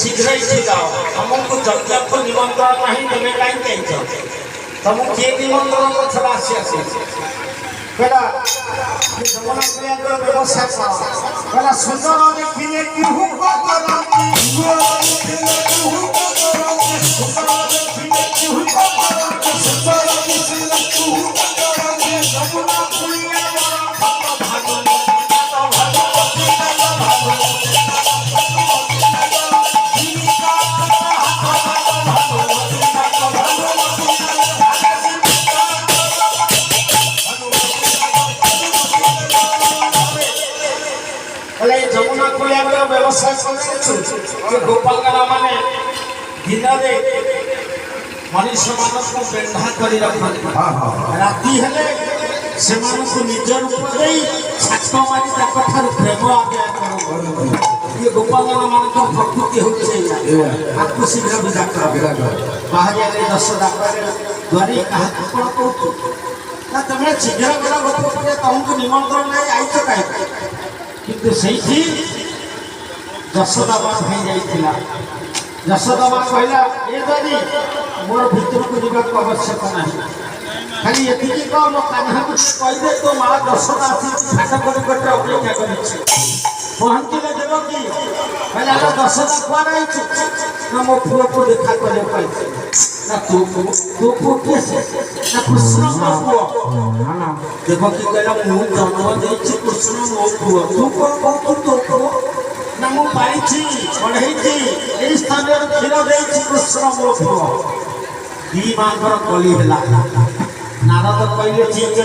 शीघ्र ही जाओ तुमको जब तक निमंत्रण नहीं तमें कहीं कहीं तुमको किए निमंत्रण को थोड़ा आसी कहला जमुना प्रियंकर व्यवसाय कहला सुंदर देखिए कि हुको करती सुंदर देखिए कि हुको करती सुंदर देखिए कि हुको करती सुंदर देखिए कि हुको करती जमुना प्रियंकर जमुना कुलिया व्यवसाय गोपालगला माने दिन मनुष्य मानस को बेंधा करी रखते राति हेले से मानस को निज रूप दे छात मारी ताकठार प्रेम आगे ये गोपालगला मान तो प्रकृति होचे आपको शीघ्र विदा कर बाहर आले 10 द्वारी कहा कोन को ना तमे शीघ्र करा गोप पड़े तुमको निमंत्रण नहीं आई तो काहे किंतु सही यशोदा मां भाई जाइथिला यशोदा मां कहला ए दादी मोर भीतर को जीवा को आवश्यक नहीं खाली एति की को मो कान्हा को कह दे तो मां यशोदा आसी फाटा कर कट अपेक्षा करिछि पहुंचले देबो की कहला यशोदा को रही ना मो पुओ को देखा करे पाइछि ना तू कैसे ना कृष्ण को ना देखो की कहला मु जन्म देछि कृष्ण मो पुओ तू को तो ना मु पाइछि पढ़ैछि एई स्थान रे खीर देछि कृष्ण मो पुओ दी मांगर कली हला नारद कहले ठीक